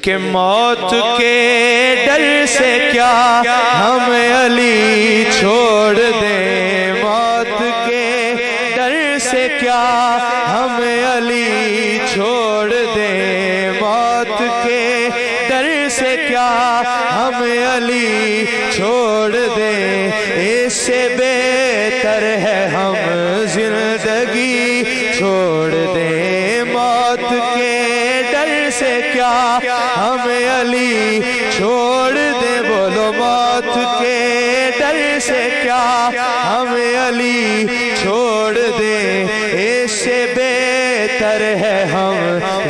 کہ موت کے ڈر سے کیا ہم علی چھوڑ دیں، موت کے ڈر سے کیا ہم علی چھوڑ دیں، موت کے ڈر سے کیا ہم علی چھوڑ دیں، اس سے بہتر ہے ہم زندگی چھوڑ دیں، موت کے ڈر سے کیا ہم علی چھوڑ دیں، بولو موت کے ڈر سے کیا ہم علی چھوڑ دیں، اس سے بہتر ہے ہم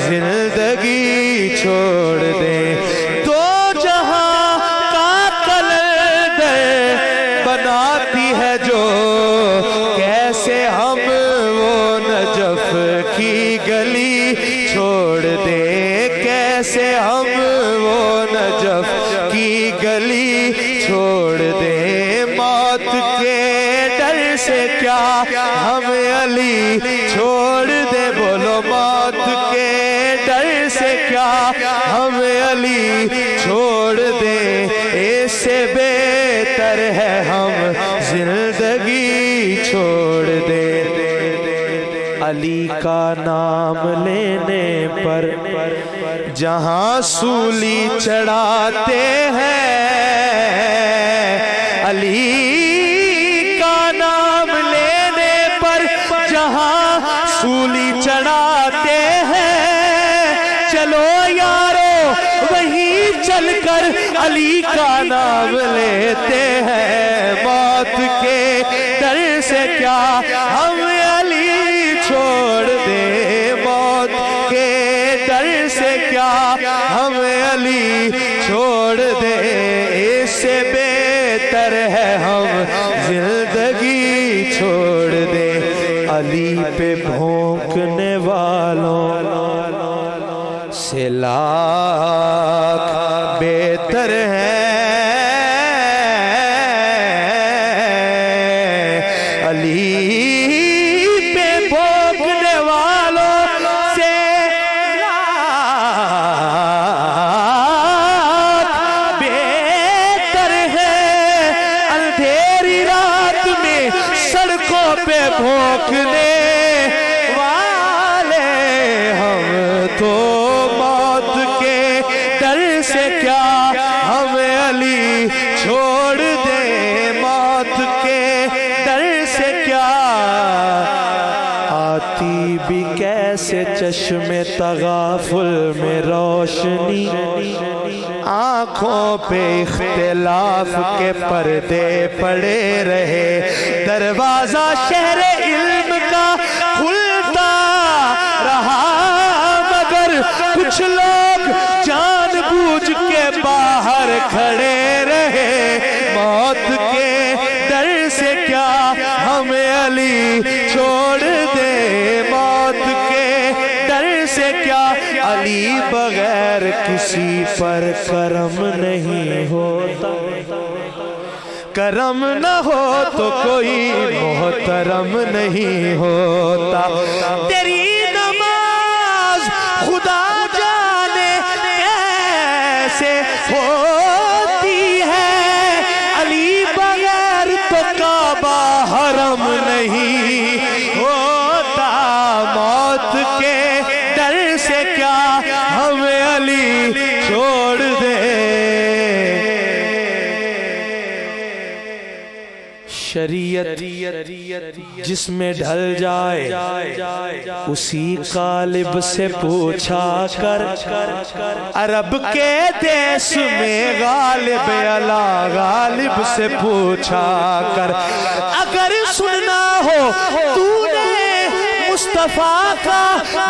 زندگی چھوڑ دیں، دو جہاں کا کلندر بناتی ہے جو، کیسے ہم وہ نجف کی گلی چھوڑ دیں، کیسے ہم وہ نجف کی گلی چھوڑ دیں، موت کے ڈر سے کیا ہم علی چھوڑ دیں، بولو موت کے ڈر سے کیا ہم علی چھوڑ دیں، اس سے بہتر ہے ہم زندگی چھوڑ دیں، علی کا نام لینے پر جہاں سولی چڑھاتے ہیں، علی کا نام لینے پر جہاں سولی چڑھاتے ہیں، چلو یارو وہیں چل کر علی کا نام لیتے ہیں، موت کے ڈر سے کیا ہم علی چھوڑ دیں، موت کے ڈر سے کیا ہم علی چھوڑ دیں، اس سے بہتر ہے ہم زندگی چھوڑ دیں، علی پہ بھونکنے والوں سے لاکھ بہتر ہے علی پہ بھونکنے والوں سے لاکھ بہتر ہے، اندھیری رات میں سڑکوں پہ بھونکنے والے ہم تو، موت کے ڈر سے کیا ہم علی چھوڑ دیں، موت کے ڈر سے کیا آتی بھی کیسے چشم تغافل میں روشنی، آنکھوں پہ اختلاف کے پردے پڑے رہے، دروازہ شہر علم کا کھلتا رہا، مگر کچھ لوگ جان بوجھ کے باہر کھڑے رہے، موت کے ڈر سے کیا ہم علی چھوڑ دیں، موت کے ڈر سے کیا علی بغیر کسی پر کرم نہیں ہوتا، کرم نہ ہو تو کوئی محترم نہیں ہوتا، تیری نماز خدا جانے کیسے ہوتی ہے، علی بغیر تو کعبہ حرم نہیں ہوتا، موت کے ڈر سے کیا ہم علی چھوڑ دیں، شریعت جس میں ڈھل جائے اسی غالب سے پوچھا کر، عرب کے دیس میں غالب اعلیٰ غالب سے پوچھا کر، اگر سننا ہو تو نے مصطفیٰ کا،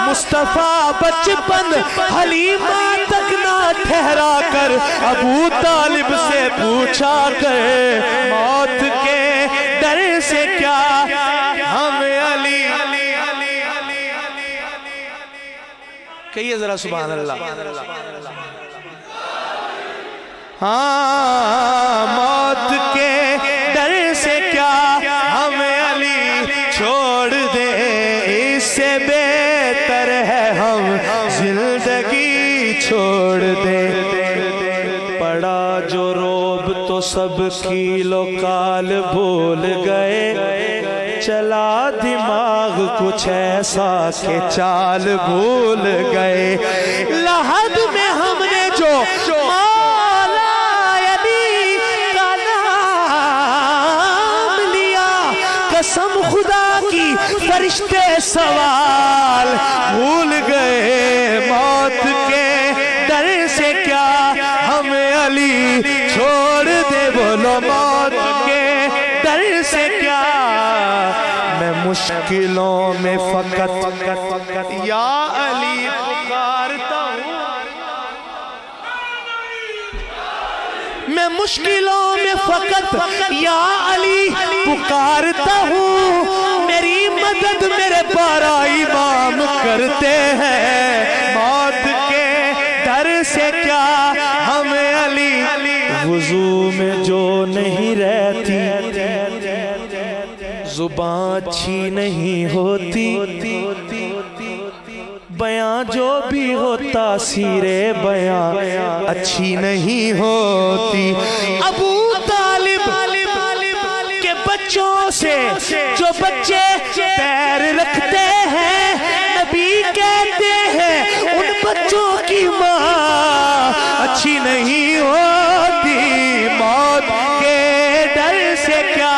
مصطفیٰ بچپن حلیمہ تک نہ ٹھہرا کر، ابو طالب سے پوچھا کر، موت کے ڈر سے کیا ہم علی، کہیے ذرا سبحان اللہ، ہاں موت کے ڈر سے کیا ہم علی چھوڑ دیں، اس سے بہتر ہے ہم زندگی چھوڑ دیں، تو سب کیلو کال بھول گئے، چلا دماغ کچھ ایسا کہ چال بھول گئے۔ لحد میں ہم نے جو مولا علی کا نام لیا، قسم خدا کی فرشتے سوال بھول گئے۔ موت کے ڈر سے کیا ہمیں علی چھوڑ دے، بولو موت کے ڈر سے کیا میں مشکلوں میں فقط یا علی پکارتا ہوں، میں مشکلوں میں فقط یا علی پکارتا ہوں، میری مدد میرے بارہ امام کرتے ہیں۔ موت کے ڈر سے کیا ہمیں علی، وضو میں جو نہیں رہتی، زبان اچھی نہیں ہوتی، بیاں جو بھی ہوتا سیرے بیاں اچھی نہیں ہوتی۔ ابو طالب کے بچوں سے جو بچے پیر رکھتے ہیں، نبی کہتے ہیں ان بچوں کی ماں اچھی نہیں ہوتی۔ موت کے ڈر سے کیا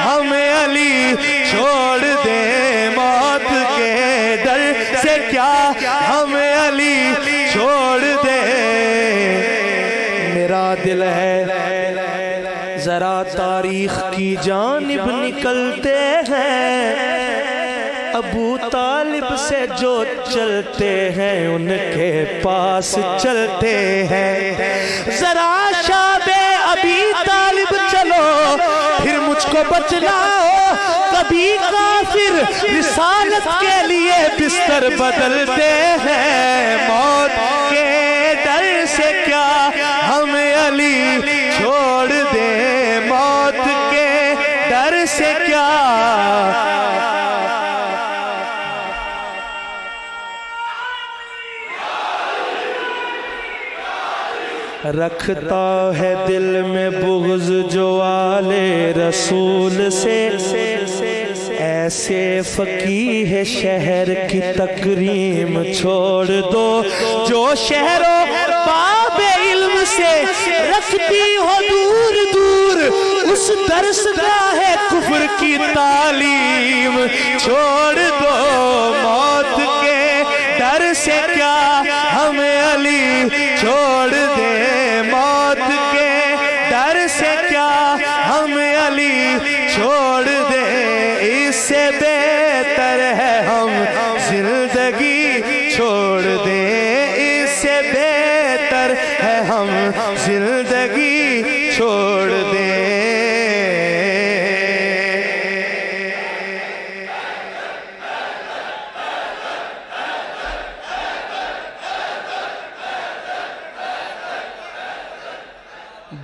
ہمیں علی چھوڑ دے، موت کے ڈر سے کیا ہمیں علی چھوڑ دے۔ میرا دل ہے ذرا تاریخ کی جانب نکلتے ہیں، ابو طالب سے جو چلتے ہیں ان کے پاس چلتے ہیں۔ ذرا شاب ابی طالب چلو، پھر مجھ کو بچلاؤ، کبھی کافر رسالت کے لیے بستر بدلتے ہیں۔ موت کے ڈر سے کیا ہمیں علی چھوڑ دے، موت کے ڈر سے کیا رکھتا ہے دل میں بغض جو آلے رسول سے، ایسے فقیہ شہر کی تکریم چھوڑ دو، جو شہر و باب علم سے رکھتی ہو دور دور، اس درس گاہ کفر کی تعلیم چھوڑ دو۔ موت کے ڈر سے کیا ہمیں علی چھوڑ دے، موت کے ڈر سے کیا ہمیں علی چھوڑ دے۔ اس سے بہتر ہے ہم زندگی چھوڑ دیں، اس سے بہتر ہے ہم زندگی چھوڑ دیں۔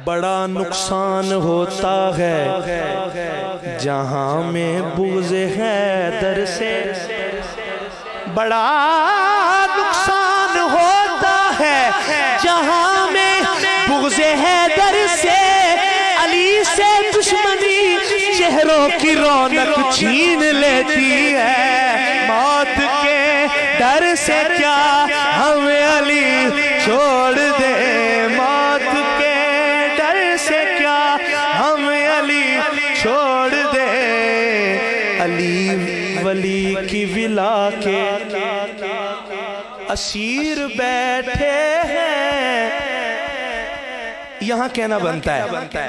بڑا نقصان ہوتا ہے جہاں میں بغض حیدر سے، بڑا نقصان ہوتا ہے جہاں میں بغض حیدر سے، علی سے دشمنی چہروں کی رونق چھین لیتی ہے۔ موت کے ڈر سے کیا ہمیں علی چھوڑ دے، موت کے ڈر سے کیا ہمیں علی چھوڑ دے۔ علی ولی کی ولا کے اسیر بیٹھے ہیں، یہاں کہنا بنتا ہے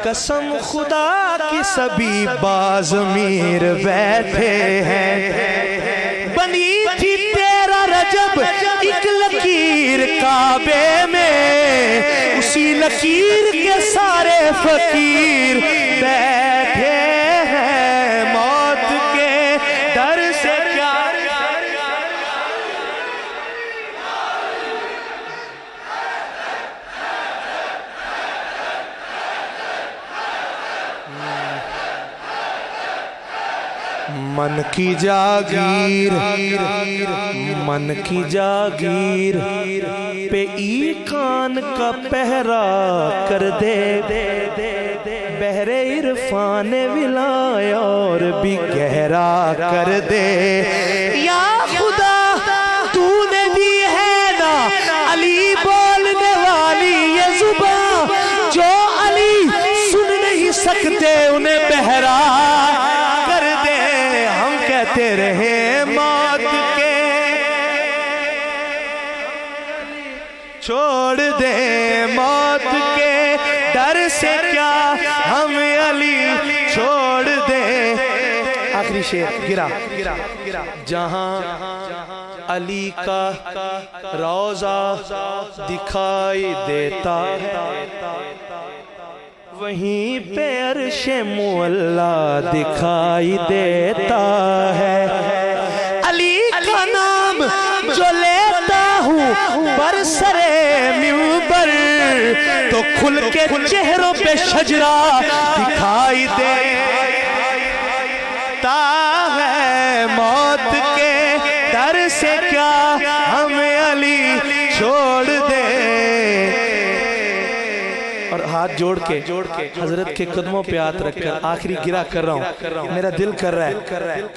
قسم خدا کی سبھی بازمیر بیٹھے ہیں۔ بنی تھی 13 رجب ایک لکیر کعبے میں، اسی لکیر کے سارے فقیر بیٹھے ہیں۔ موت کے ڈر سے کیا من کی جاگیر، من کی جاگیر پہ ایقان کا پہرا کر دے، بحر عرفان ولا اور بھی گہرا کر دے یا خدا تو نے دی ہے نا علی بولنے والی یہ زبان جو علی سن نہیں سکتے انہیں بہرا کر دے ہم کہتے رہے موت کے چھوڑ دے موت کے ڈر سے کیا ہم علی چھوڑ دے آخری شعر گرا جہاں علی کا روضہ دکھائی دیتا ہے وہیں پہ عرش مولا دکھائی دیتا ہے علی کا نام جو لیتا ہوں برسرے منبر تو کھل کے چہروں پہ شجرہ دکھائی دیتا ہے موت کے ڈر سے کیا ہم علی چھوڑ دے اور ہاتھ جوڑ کے حضرت کے قدموں پہ ہاتھ رکھ کر آخری گرا کر رہا ہوں میرا دل کر رہا ہے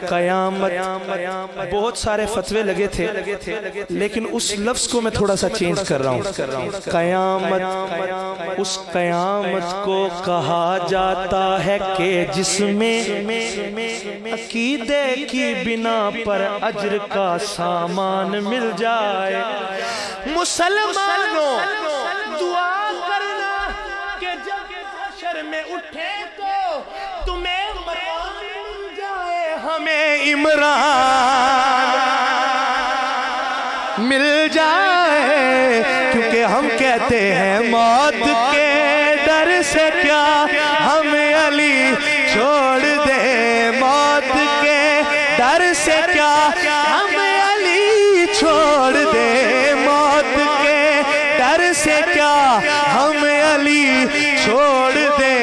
قیامت بہت سارے فتوے لگے تھے لیکن اس لفظ کو میں تھوڑا سا چینج کر رہا ہوں قیامت اس قیامت کو کہا جاتا ہے کہ جس میں عقیدے کی بنا پر اجر کا سامان مل جائے مسلمانوں دعا کرنا کہ جب حشر میں اٹھے تو تمہیں مروان مل جائے ہمیں عمران مل جائے کیونکہ ہم کہتے ہیں موت کے ڈر سے کیا ہم علی چھوڑ دے موت کے ڈر سے کیا ہم علی چھوڑ دے موت کے ڈر سے کیا ہم علی چھوڑ دے